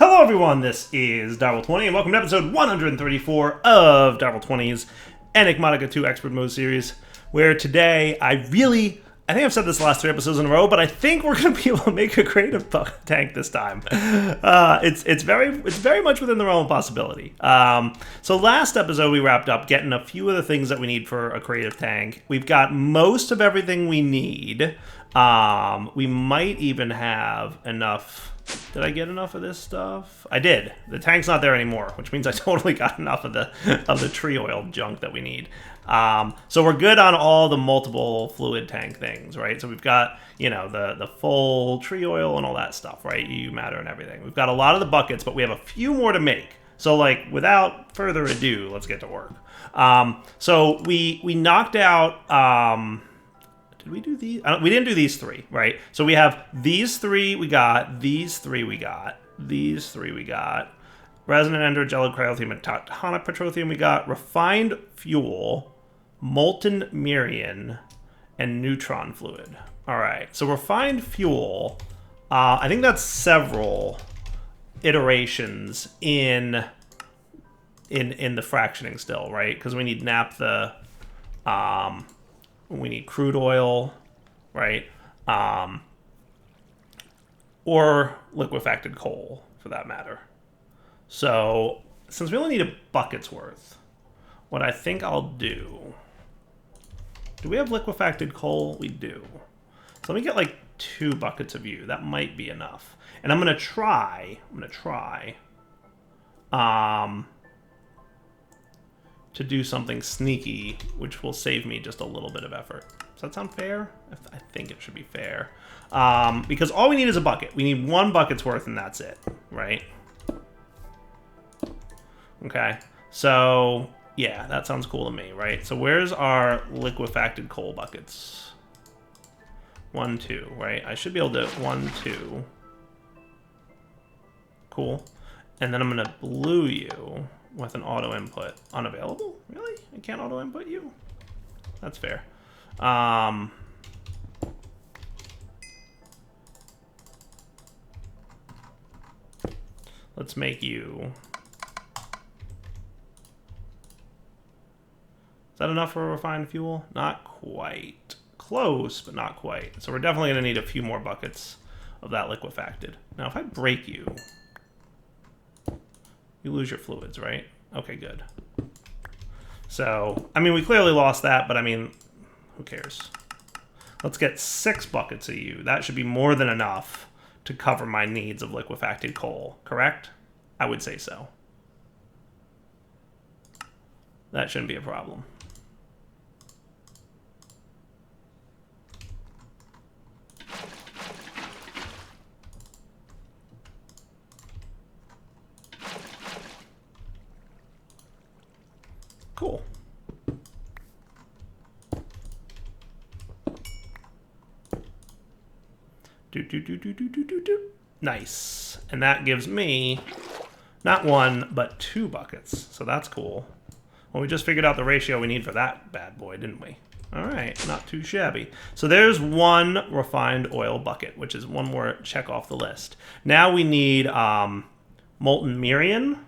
Hello everyone, this is Direwolf20 and welcome to episode 134 of Direwolf20's Enigmatica 2 Expert Mode series, where today I think I've said this the last 3 episodes in a row, but I think we're going to be able to make a creative tank this time. It's very much within the realm of possibility. So last episode we wrapped up getting a few of the things that we need for a creative tank. We've got most of everything we need. We might even have enough. Did I get enough of this stuff? I did. The tank's not there anymore, which means I totally got enough of the tree oil junk that we need. So we're good on all the multiple fluid tank things, right? So we've got, you know, the full tree oil and all that stuff, right? EU matter and everything. We've got a lot of the buckets, but we have a few more to make. So, like, without further ado, let's get to work. So we knocked out. Did we do these? We didn't do these 3, right? So we have these 3 we got, these 3 we got, these 3 we got, resonant endogelic cryothium and tectonic petroleum we got, refined fuel, molten Mirian, and neutron fluid. All right, so refined fuel, I think that's several iterations in the fractioning still, right? Because we need naphtha, we need crude oil, right? Or liquefacted coal, for that matter. So, since we only need a bucket's worth, what I think I'll do... Do we have liquefacted coal? We do. So let me get like 2 buckets of you. That might be enough. And I'm going to try... to do something sneaky, which will save me just a little bit of effort. Does that sound fair? I think it should be fair. Because all we need is a bucket. We need 1 bucket's worth and that's it, right? Okay, so yeah, that sounds cool to me, right? So where's our liquefacted coal buckets? 1, 2, right? I should be able to 1, 2. Cool. And then I'm gonna blue you with an auto input. Unavailable? Really? I can't auto input you? That's fair. Let's make you... Is that enough for refined fuel? Not quite. Close, but not quite. So we're definitely going to need a few more buckets of that liquefacted. Now, if I break you... You lose your fluids, right? Okay, good. So, I mean, we clearly lost that, but I mean, who cares? Let's get 6 buckets of you. That should be more than enough to cover my needs of liquefacted coal, correct? I would say so. That shouldn't be a problem. Cool. Nice. And that gives me not 1, but 2 buckets. So that's cool. Well, we just figured out the ratio we need for that bad boy, didn't we? All right, not too shabby. So there's 1 refined oil bucket, which is 1 more check off the list. Now we need molten Mirian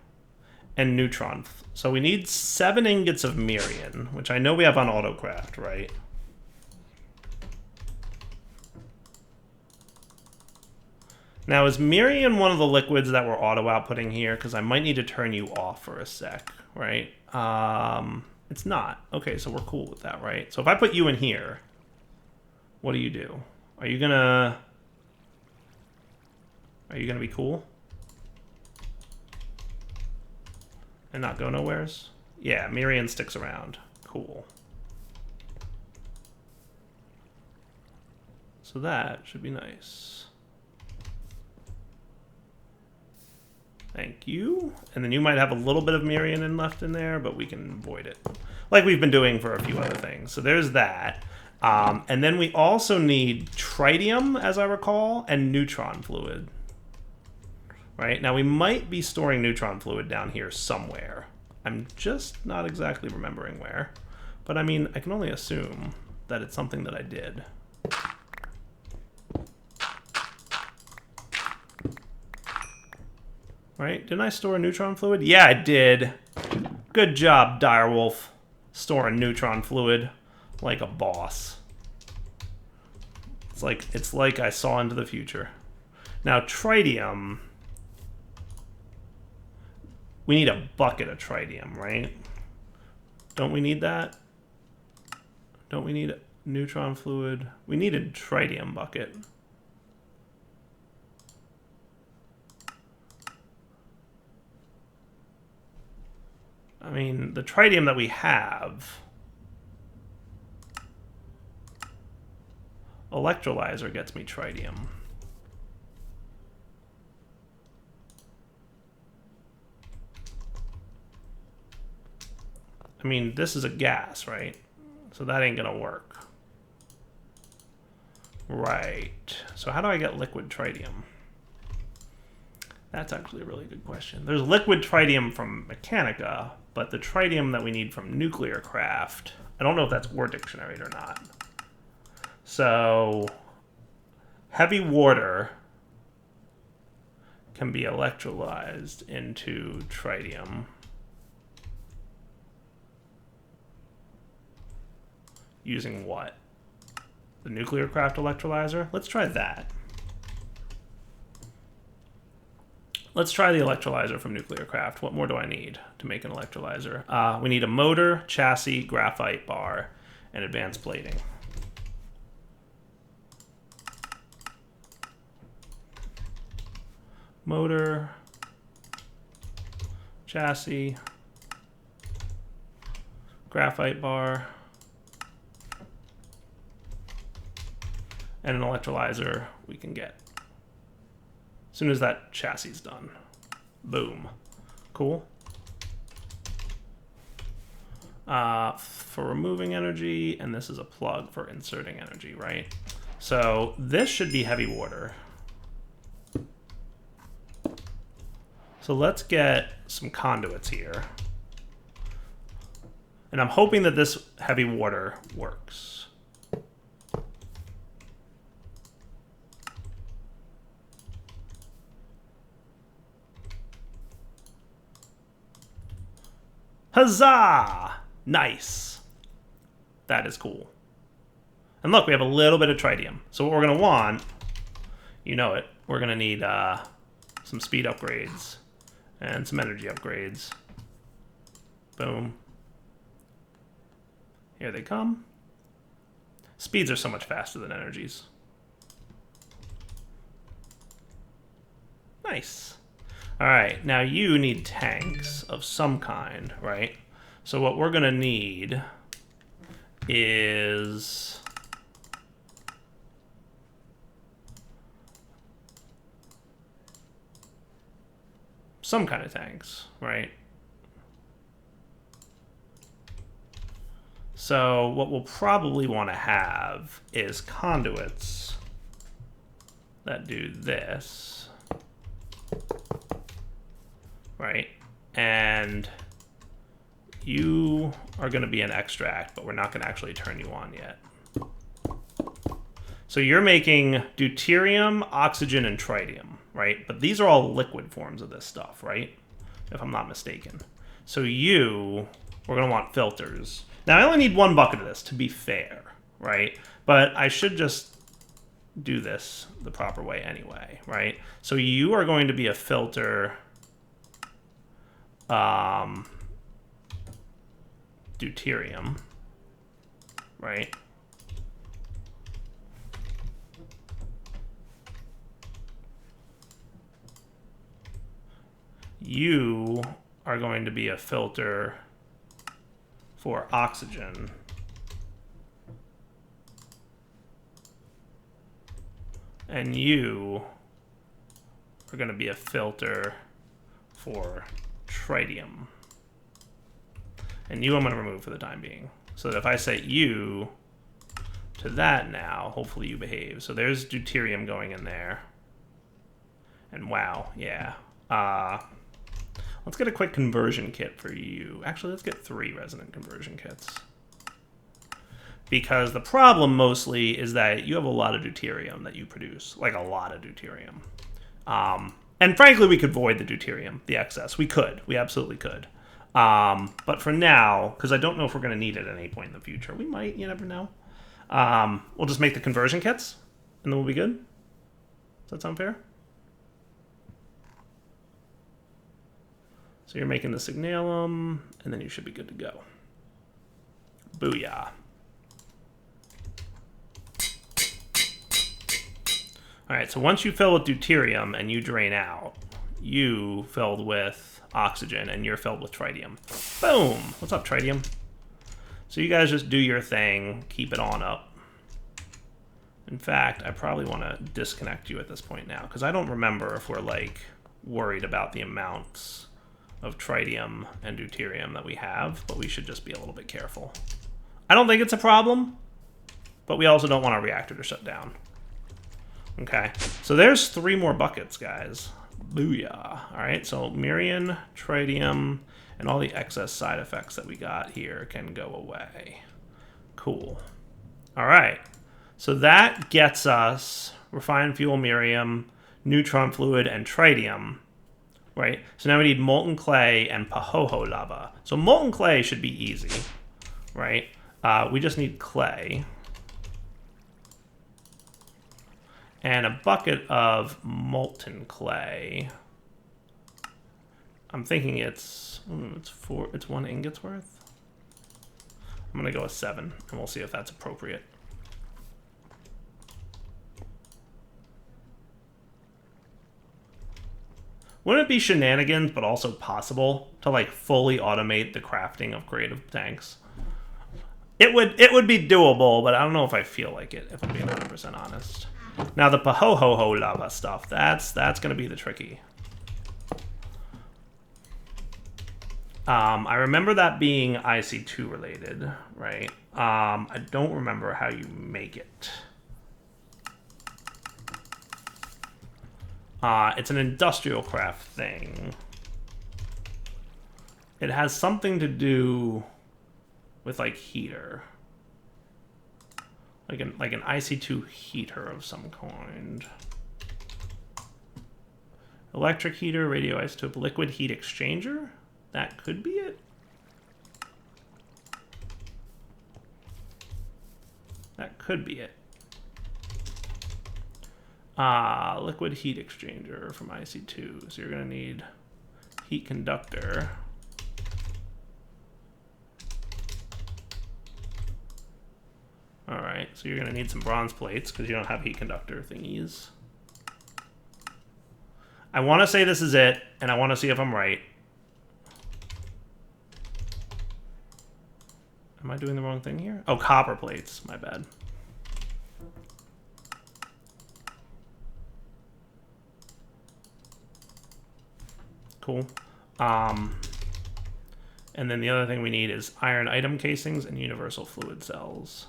and neutron. So we need 7 ingots of Mirian, which I know we have on Autocraft, right? Now, is Mirian one of the liquids that we're auto-outputting here? Because I might need to turn you off for a sec, right? It's not. Okay, so we're cool with that, right? So if I put you in here, what do you do? Are you gonna be cool? And not go nowheres? Yeah, Mirian sticks around. Cool. So that should be nice. Thank you. And then you might have a little bit of Mirian left in there, but we can avoid it. Like we've been doing for a few other things. So there's that. And then we also need tritium, as I recall, and neutron fluid. Right? Now, we might be storing neutron fluid down here somewhere. I'm just not exactly remembering where. But I mean, I can only assume that it's something that I did. Right? Didn't I store a neutron fluid? Yeah, I did. Good job, Direwolf. Storing neutron fluid like a boss. It's like I saw into the future. Now, tritium. We need a bucket of tritium, right? Don't we need that? Don't we need neutron fluid? We need a tritium bucket. I mean, the tritium that we have, electrolyzer gets me tritium. I mean, this is a gas, right? So that ain't gonna work. Right. So how do I get liquid tritium? That's actually a really good question. There's liquid tritium from Mechanica, but the tritium that we need from nuclear craft, I don't know if that's ore dictionary or not. So heavy water can be electrolyzed into tritium. Using what? The nuclear craft electrolyzer? Let's try that. Let's try the electrolyzer from nuclear craft. What more do I need to make an electrolyzer? We need a motor, chassis, graphite bar, and advanced plating. Motor, chassis, graphite bar, and an electrolyzer we can get. As soon as that chassis is done. Boom. Cool. For removing energy, and this is a plug for inserting energy, right? So this should be heavy water. So let's get some conduits here. And I'm hoping that this heavy water works. Huzzah! Nice. That is cool. And look, we have a little bit of tritium. So what we're going to want, you know it, we're going to need some speed upgrades and some energy upgrades. Boom. Here they come. Speeds are so much faster than energies. Nice. All right, now you need tanks of some kind, right? So what we're gonna need is some kind of tanks, right? So what we'll probably want to have is conduits that do this. Right? And you are going to be an extract, but we're not going to actually turn you on yet. So you're making deuterium, oxygen, and tritium, right? But these are all liquid forms of this stuff, right? If I'm not mistaken. So we're going to want filters. Now, I only need one bucket of this, to be fair, right? But I should just do this the proper way anyway, right? So you are going to be a filter... deuterium, right? You are going to be a filter for oxygen. And you are going to be a filter for tritium. And you I'm going to remove for the time being. So that if I set you to that now, hopefully you behave. So there's deuterium going in there. And wow, yeah. Let's get a quick conversion kit for you. Actually, let's get 3 resonant conversion kits. Because the problem mostly is that you have a lot of deuterium that you produce. Like a lot of deuterium. And frankly, we could void the deuterium, the excess. We could. We absolutely could. But for now, because I don't know if we're going to need it at any point in the future. We might. You never know. We'll just make the conversion kits, and then we'll be good. Does that sound fair? So you're making the signalum, and then you should be good to go. Booyah. All right, so once you fill with deuterium and you drain out, you filled with oxygen and you're filled with tritium. Boom! What's up, tritium? So you guys just do your thing, keep it on up. In fact, I probably want to disconnect you at this point now, because I don't remember if we're, like, worried about the amounts of tritium and deuterium that we have, but we should just be a little bit careful. I don't think it's a problem, but we also don't want our reactor to shut down. Okay, so there's 3 more buckets, guys. Booyah. All right, so Mirian, tritium, and all the excess side effects that we got here can go away. Cool. All right, so that gets us refined fuel Mirium, neutron fluid, and tritium. Right, so now we need molten clay and pahoho lava. So molten clay should be easy, right? We just need clay. And a bucket of molten clay. I'm thinking it's 1 ingot's worth. I'm gonna go with 7, and we'll see if that's appropriate. Wouldn't it be shenanigans, but also possible to like fully automate the crafting of creative tanks? It would be doable, but I don't know if I feel like it, if I'm being 100% honest. Now the pahoho lava stuff, that's gonna be the tricky. I remember that being IC2 related, right? I don't remember how you make it. It's an industrial craft thing. It has something to do with like heater. Like an IC2 heater of some kind. Electric heater, radioisotope, liquid heat exchanger? That could be it. That could be it. Liquid heat exchanger from IC2. So you're going to need heat conductor. All right, so you're going to need some bronze plates because you don't have heat conductor thingies. I want to say this is it, and I want to see if I'm right. Am I doing the wrong thing here? Oh, copper plates. My bad. Cool. And then the other thing we need is iron item casings and universal fluid cells.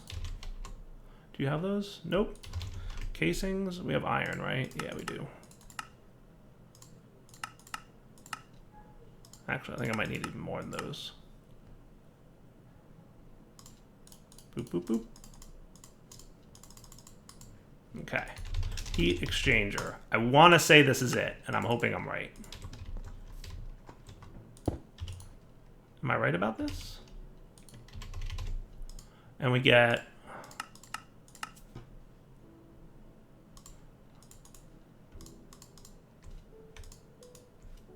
Do you have those? Nope. Casings, we have iron, right? Yeah, we do. Actually, I think I might need even more than those. Boop, boop, boop. Okay. Heat exchanger. I want to say this is it, and I'm hoping I'm right. Am I right about this? And we get...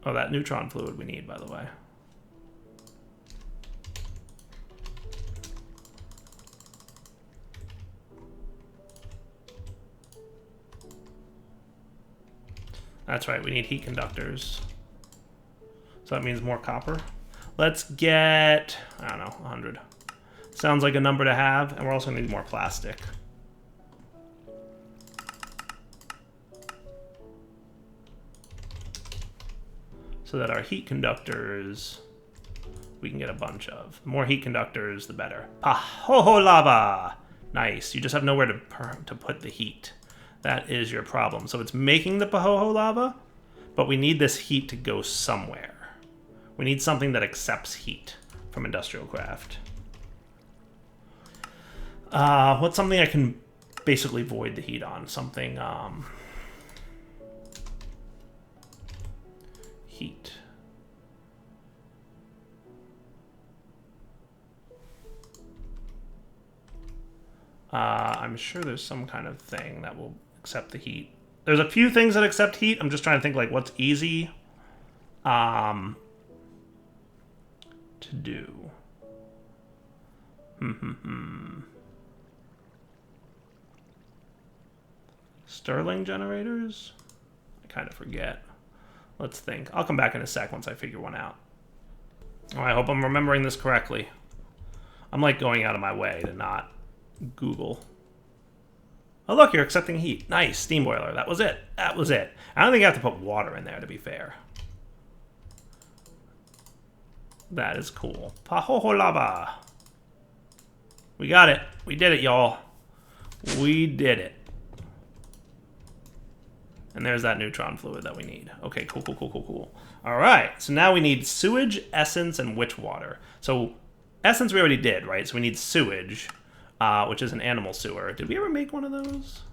Oh, that neutron fluid we need, by the way. That's right, we need heat conductors. So that means more copper. Let's get, I don't know, 100. Sounds like a number to have, and we're also gonna need more plastic. So that our heat conductors, we can get a bunch of. The more heat conductors, the better. Pahoho lava! Nice, you just have nowhere to put the heat. That is your problem. So it's making the pahoho lava, but we need this heat to go somewhere. We need something that accepts heat from industrial craft. What's something I can basically void the heat on? Something, I'm sure there's some kind of thing that will accept the heat. There's a few things that accept heat. I'm just trying to think like what's easy to do. Stirling generators? I kind of forget. Let's think. I'll come back in a sec once I figure one out. Oh, I hope I'm remembering this correctly. I'm like going out of my way to not Google. Oh, look, you're accepting heat. Nice, steam boiler. That was it. That was it. I don't think I have to put water in there, to be fair. That is cool. Pahoho lava. We got it. We did it, y'all. We did it. And there's that neutron fluid that we need. Okay, cool, cool, cool, cool, cool. All right, so now we need sewage, essence, and witch water. So essence we already did, right? So we need sewage, which is an animal sewer. Did we ever make one of those?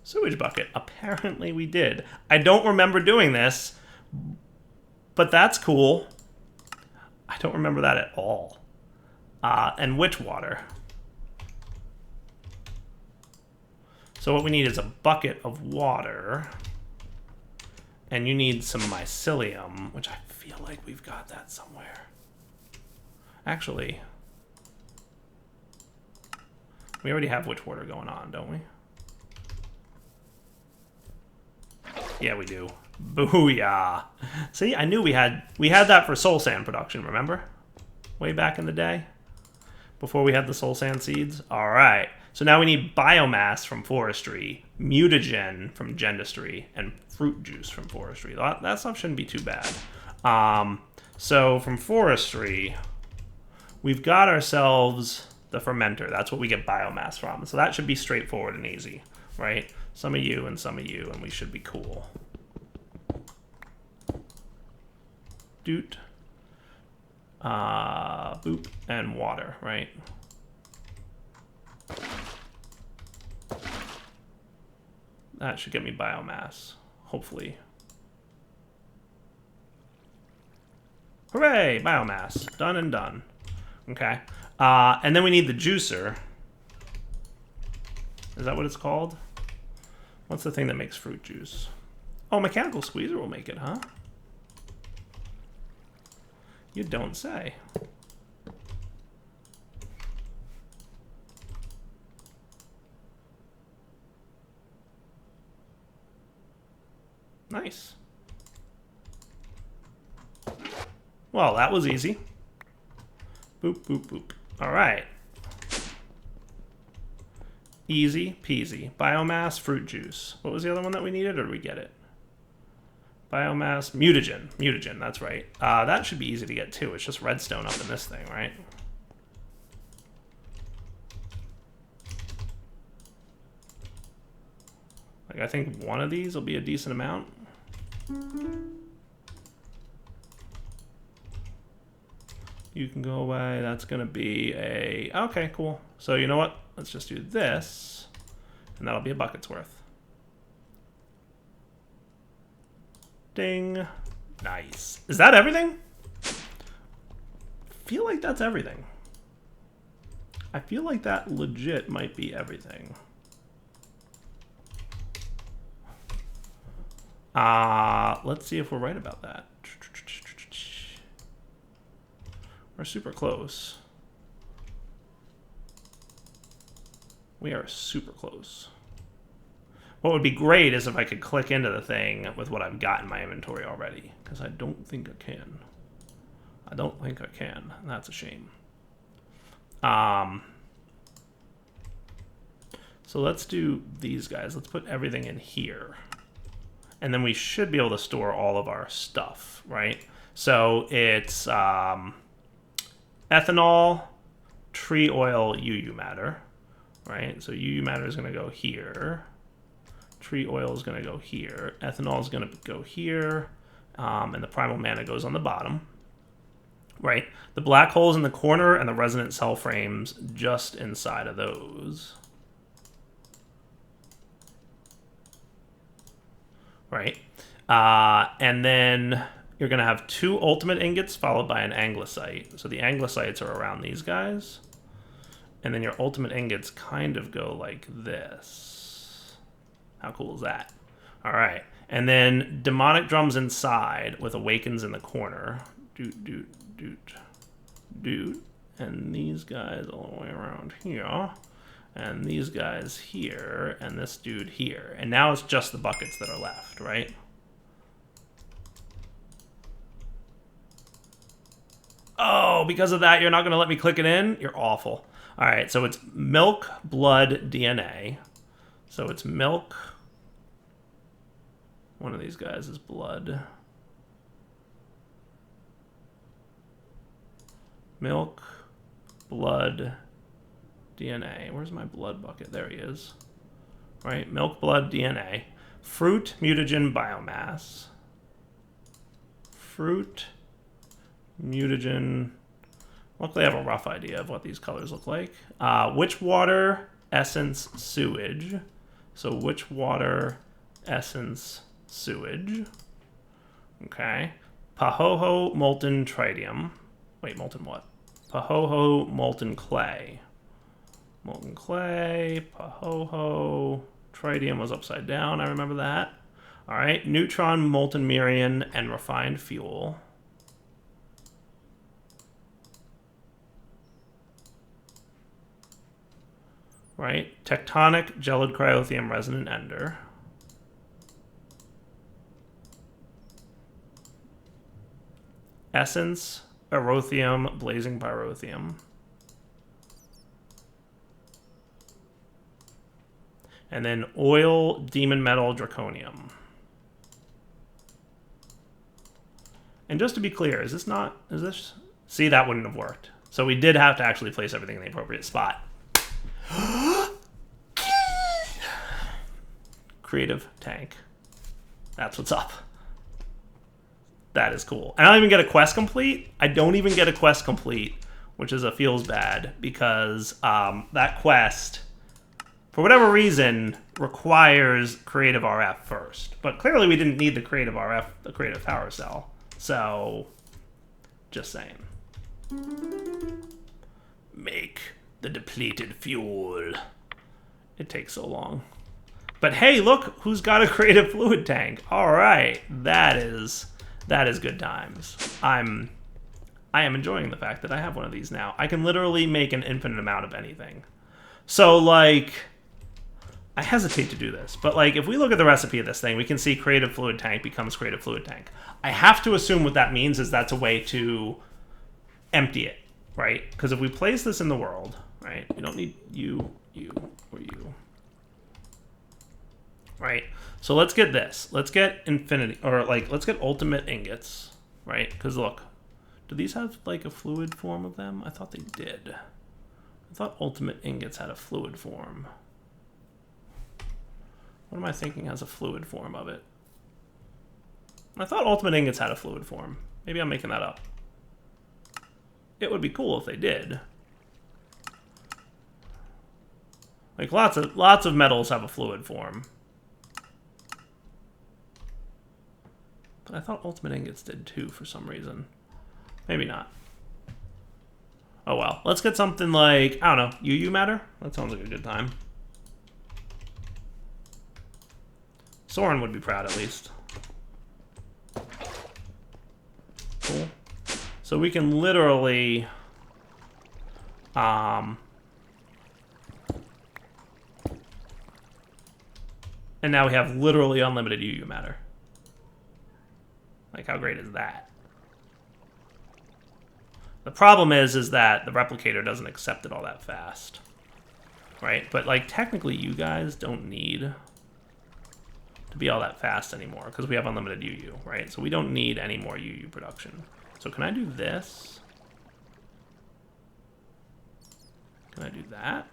Sewage bucket. Apparently we did. I don't remember doing this, but that's cool. I don't remember that at all. And witch water. So what we need is a bucket of water. And you need some mycelium, which I feel like we've got that somewhere. Actually, we already have witch water going on, don't we? Yeah, we do. Booyah. See, I knew we had that for soul sand production, remember? Way back in the day. Before we had the soul sand seeds. All right. So now we need biomass from forestry, mutagen from gendistry, and fruit juice from forestry. That stuff shouldn't be too bad. So from forestry, we've got ourselves the fermenter. That's what we get biomass from. So that should be straightforward and easy, right? Some of you, and we should be cool. Doot. Boop, and water, right? That should get me biomass, hopefully. Hooray, biomass. Done and done. Okay. And then we need the juicer. Is that what it's called? What's the thing that makes fruit juice? Oh, mechanical squeezer will make it, huh? You don't say. Nice. Well, that was easy. Boop, boop, boop. All right. Easy peasy. Biomass, fruit juice. What was the other one that we needed, or did we get it? Biomass, mutagen. Mutagen, that's right. That should be easy to get, too. It's just redstone up in this thing, right? Like, I think one of these will be a decent amount. You can go away. That's going to be a... Okay, cool. So, you know what? Let's just do this, and that'll be a bucket's worth. Ding. Nice. Is that everything? I feel like that's everything. I feel like that legit might be everything. Let's see if we're right about that. We're super close. We are super close. What would be great is if I could click into the thing with what I've got in my inventory already, because I don't think I can. I don't think I can. That's a shame. So let's do these guys. Let's put everything in here. And then we should be able to store all of our stuff, right? So it's ethanol, tree oil, UU matter, right? So UU matter is going to go here. Tree oil is going to go here. Ethanol is going to go here. And the primal mana goes on the bottom, right? The black holes in the corner and the resonant cell frames just inside of those. Right? And then you're going to have 2 ultimate ingots followed by an anglicite. So the anglicites are around these guys. And then your ultimate ingots kind of go like this. How cool is that? All right. And then demonic drums inside with awakens in the corner. Doot, doot, doot, doot. And these guys all the way around here. And these guys here. And this dude here. And now it's just the buckets that are left, right? Oh, because of that, you're not going to let me click it in? You're awful. All right, so it's milk, blood, DNA. So it's milk. One of these guys is blood. Milk, blood, DNA. Where's my blood bucket? There he is. Right, milk, blood, DNA. Fruit, mutagen, biomass. Fruit, mutagen. Luckily, I have a rough idea of what these colors look like. Witch water, essence, sewage. So witch water, essence, sewage. Okay. Pahoho, molten tritium. Wait, molten what? Pahoho, molten clay. Molten clay, pahoho. Tritium was upside down, I remember that. All right. Neutron, molten Mirian, and refined fuel. Right? Tectonic, gelid cryothium, resonant ender. Essence, erothium, blazing pyrothium. And then oil, demon metal, draconium. And just to be clear, is this? See, that wouldn't have worked. So we did have to actually place everything in the appropriate spot. Creative tank. That's what's up. That is cool. And I don't even get a quest complete. I don't even get a quest complete, which is feels bad because that quest, for whatever reason, requires creative RF first. But clearly we didn't need the creative RF, the creative power cell. So, just saying. Make the depleted fuel. It takes so long. But hey, look who's got a creative fluid tank. All right, that is good times. I am enjoying the fact that I have one of these now. I can literally make an infinite amount of anything. So like, I hesitate to do this, but like if we look at the recipe of this thing, we can see creative fluid tank becomes creative fluid tank. I have to assume what that means is that's a way to empty it, right? Because if we place this in the world, right, we don't need you, or you. Right, so let's get this. Let's get infinity, or like, let's get ultimate ingots, right? Because look, do these have like a fluid form of them? I thought they did. I thought ultimate ingots had a fluid form. What am I thinking has a fluid form of it? I thought ultimate ingots had a fluid form. Maybe I'm making that up. It would be cool if they did. Like lots of metals have a fluid form. But I thought ultimate ingots did too for some reason. Maybe not. Oh well. Let's get something like, I don't know, UU matter? That sounds like a good time. Soren would be proud at least. Cool. So we can literally and now we have literally unlimited UU matter. Like, how great is that? The problem is that the replicator doesn't accept it all that fast. Right? But, like, technically you guys don't need to be all that fast anymore because we have unlimited UU, right? So we don't need any more UU production. So can I do this? Can I do that?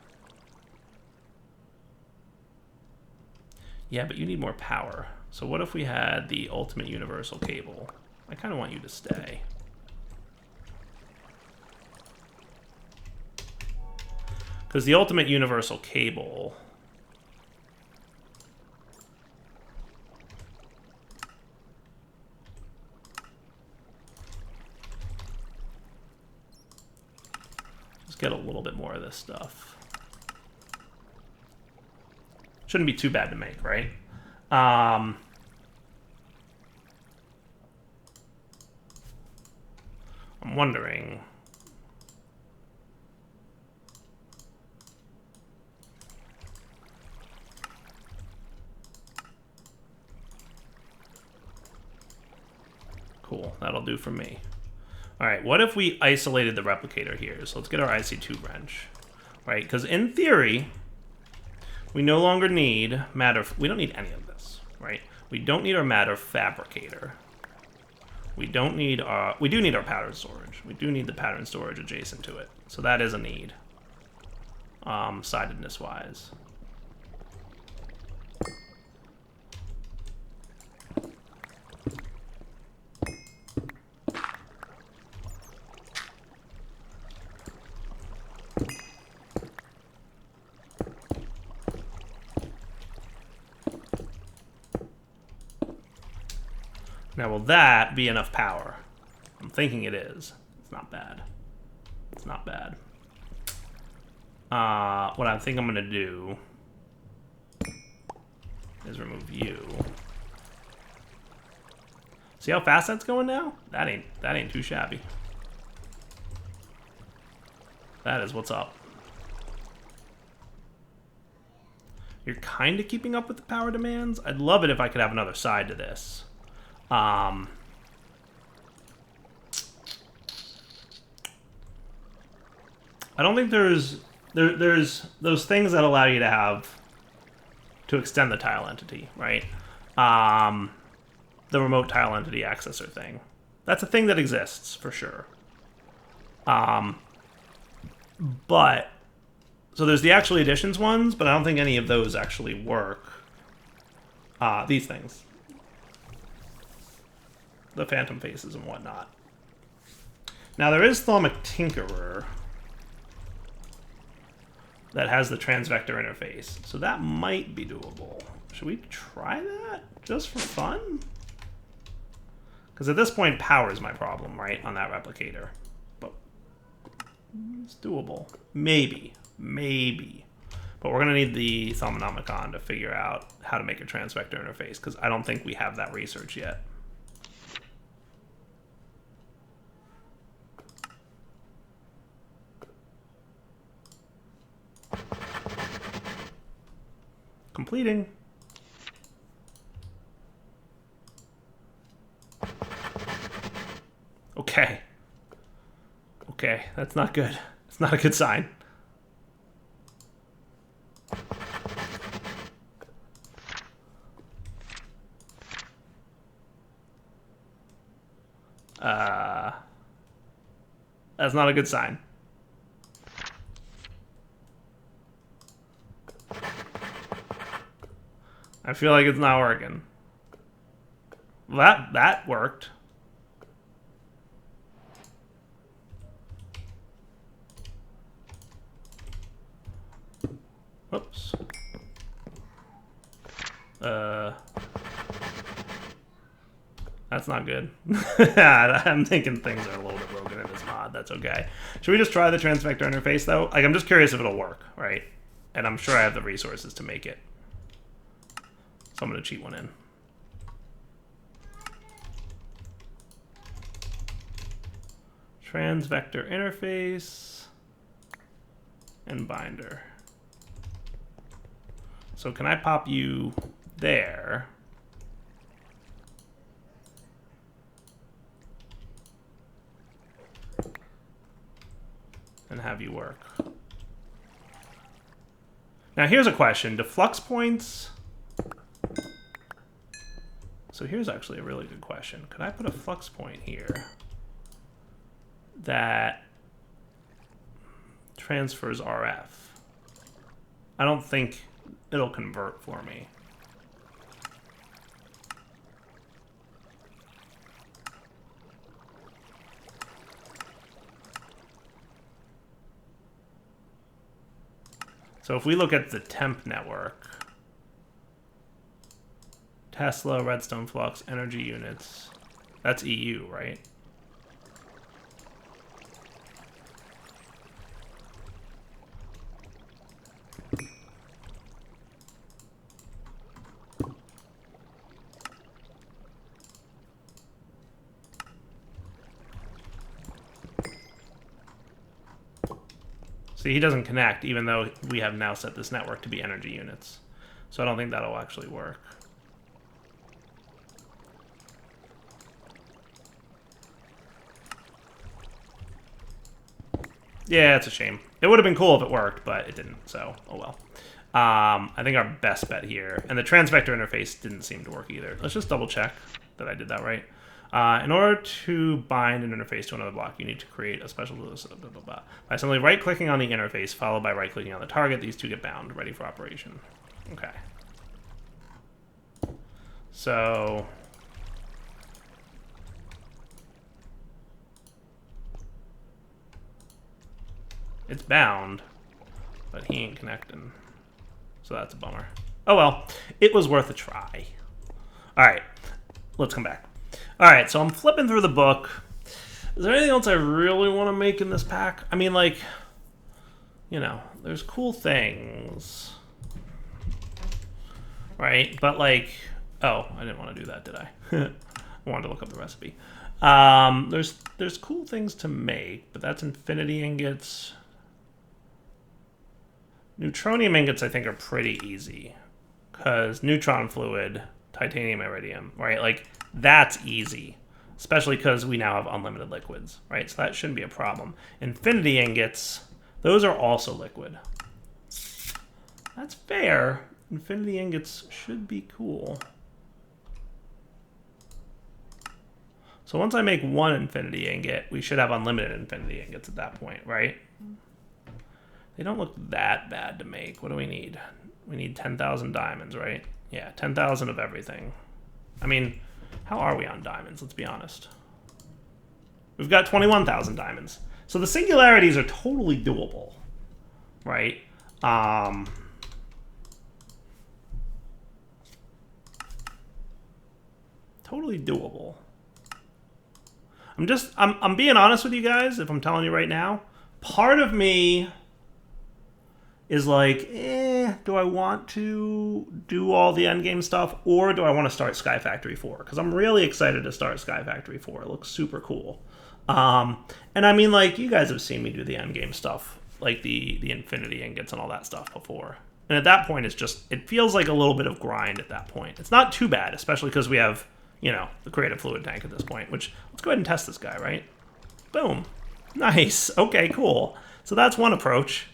Yeah, but you need more power. So what if we had the ultimate universal cable? I kind of want you to stay. Because the ultimate universal cable Let's get a little bit more of this stuff. Shouldn't be too bad to make, right? I'm wondering... Cool, that'll do for me. Alright, what if we isolated the replicator here? So let's get our IC2 wrench. Right, because in theory, we no longer need matter... We don't need any of this, right? We don't need our matter fabricator. We don't need our... We do need our pattern storage. We do need the pattern storage adjacent to it. So that is a need. Sidedness-wise. Now, will that be enough power? I'm thinking it is. It's not bad. It's not bad. What I think I'm going to do is remove you. See how fast that's going now? That ain't too shabby. That is what's up. You're kind of keeping up with the power demands. I'd love it if I could have another side to this. I don't think there's those things that allow you to have to extend the tile entity, right? The remote tile entity accessor thing. That's a thing that exists for sure. But so there's the actual additions ones, but I don't think any of those actually work. These things. The phantom faces and whatnot. Now there is Thalmic Tinkerer that has the transvector interface, so that might be doable. Should we try that just for fun? Because at this point, power is my problem, right, on that replicator. But it's doable. Maybe. But we're going to need the Thalmonomicon to figure out how to make a transvector interface, because I don't think we have that research yet. Completing. Okay. Okay, that's not good. It's not a good sign. That's not a good sign. I feel like it's not working. That worked. Whoops. That's not good. I'm thinking things are a little bit broken in this mod. That's okay. Should we just try the transvector interface, though? Like, I'm just curious if it'll work, right? And I'm sure I have the resources to make it. So I'm going to cheat one in. Transvector interface and binder. So can I pop you there? And have you work. Now here's a question. Do flux points... So here's actually a really good question. Could I put a flux point here that transfers RF? I don't think it'll convert for me. So if we look at the temp network, Tesla, Redstone Flux, energy units. That's EU, right? See, he doesn't connect, even though we have now set this network to be energy units. So I don't think that'll actually work. Yeah, it's a shame. It would have been cool if it worked, but it didn't, so oh well. I think our best bet here, and the transvector interface didn't seem to work either. Let's just double check that I did that right. In order to bind an interface to another block, you need to create a special blah, blah, blah, blah. By simply right-clicking on the interface, followed by right-clicking on the target, these two get bound, ready for operation. Okay. So... it's bound, but he ain't connecting. So that's a bummer. Oh well, it was worth a try. Alright, let's come back. Alright, so I'm flipping through the book. Is there anything else I really want to make in this pack? I mean, like, you know, there's cool things. Right? But like, oh, I didn't want to do that, did I? I wanted to look up the recipe. There's cool things to make, but that's infinity ingots. Neutronium ingots, I think, are pretty easy. Because neutron fluid, titanium iridium, right? Like, that's easy. Especially because we now have unlimited liquids, right? So that shouldn't be a problem. Infinity ingots, those are also liquid. That's fair. Infinity ingots should be cool. So once I make one infinity ingot, we should have unlimited infinity ingots at that point, right? They don't look that bad to make. What do we need? We need 10,000 diamonds, right? Yeah, 10,000 of everything. I mean, how are we on diamonds? Let's be honest. We've got 21,000 diamonds. So the singularities are totally doable, right? Totally doable. I'm being honest with you guys, if I'm telling you right now. Part of me is like, do I want to do all the endgame stuff, or do I want to start Sky Factory 4? Because I'm really excited to start Sky Factory 4. It looks super cool. And I mean, like, you guys have seen me do the endgame stuff, like the infinity ingots and all that stuff before. And at that point, it's just, it feels like a little bit of grind at that point. It's not too bad, especially because we have, you know, the creative fluid tank at this point, which, let's go ahead and test this guy, right? Boom. Nice. Okay, cool. So that's one approach.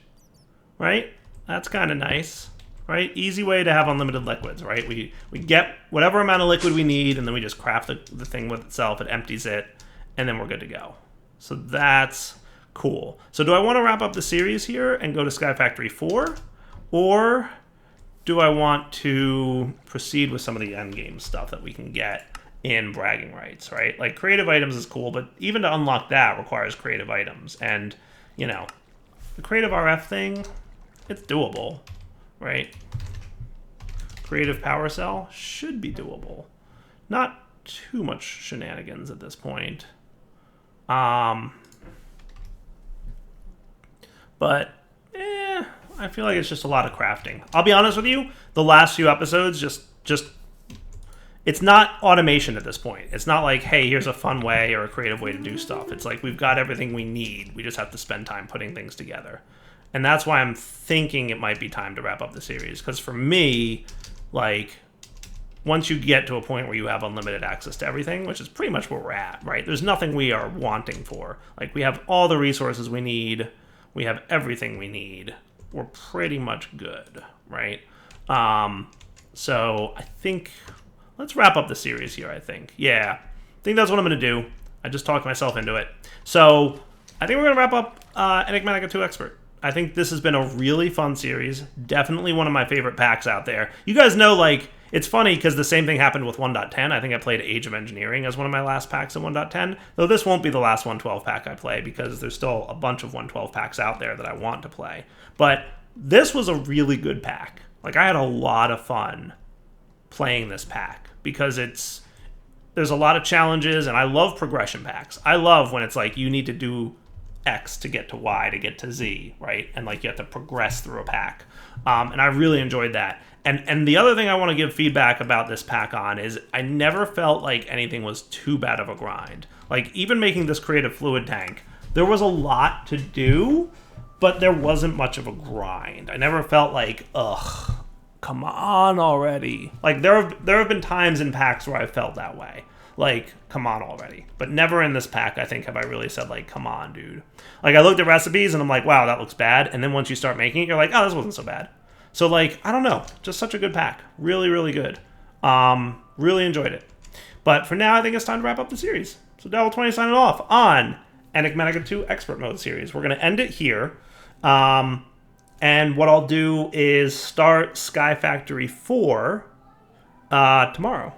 Right? That's kind of nice, right? Easy way to have unlimited liquids, right? We get whatever amount of liquid we need, and then we just craft the thing with itself. It empties it, and then we're good to go. So that's cool. So do I want to wrap up the series here and go to Sky Factory 4? Or do I want to proceed with some of the endgame stuff that we can get in bragging rights, right? Like, creative items is cool, but even to unlock that requires creative items. And, you know, the creative RF thing... it's doable, right? Creative power cell should be doable. Not too much shenanigans at this point. But, I feel like it's just a lot of crafting. I'll be honest with you, the last few episodes just it's not automation at this point. It's not like, hey, here's a fun way or a creative way to do stuff. It's like, we've got everything we need. We just have to spend time putting things together. And that's why I'm thinking it might be time to wrap up the series. Because for me, like, once you get to a point where you have unlimited access to everything, which is pretty much where we're at, right? There's nothing we are wanting for. Like, we have all the resources we need. We have everything we need. We're pretty much good, right? So I think, let's wrap up the series here, I think. Yeah, I think that's what I'm going to do. I just talked myself into it. So I think we're going to wrap up Enigmatica 2 Expert. I think this has been a really fun series. Definitely one of my favorite packs out there. You guys know, like, it's funny because the same thing happened with 1.10. I think I played Age of Engineering as one of my last packs in 1.10. Though this won't be the last 112 pack I play because there's still a bunch of 112 packs out there that I want to play. But this was a really good pack. Like, I had a lot of fun playing this pack because there's a lot of challenges, and I love progression packs. I love when it's like you need to do X to get to Y to get to Z, right? And like you have to progress through a pack. And I really enjoyed that. And the other thing I want to give feedback about this pack on is I never felt like anything was too bad of a grind. Like, even making this creative fluid tank, there was a lot to do, but there wasn't much of a grind. I never felt like, ugh, come on already. Like, there have been times in packs where I felt that way. Like, come on already. But never in this pack, I think, have I really said, like, come on, dude. Like, I looked at recipes, and I'm like, wow, that looks bad. And then once you start making it, you're like, oh, this wasn't so bad. So, like, I don't know. Just such a good pack. Really, really good. Really enjoyed it. But for now, I think it's time to wrap up the series. So Devil 20 signing off on Enigmatica 2 Expert Mode series. We're going to end it here. And what I'll do is start Sky Factory 4 tomorrow.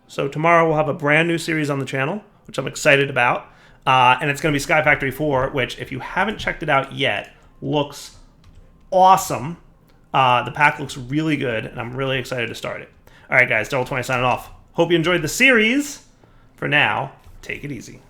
So tomorrow we'll have a brand new series on the channel, which I'm excited about. And it's going to be Sky Factory 4, which, if you haven't checked it out yet, looks awesome. The pack looks really good, and I'm really excited to start it. All right, guys, Devil 20 signing off. Hope you enjoyed the series. For now, take it easy.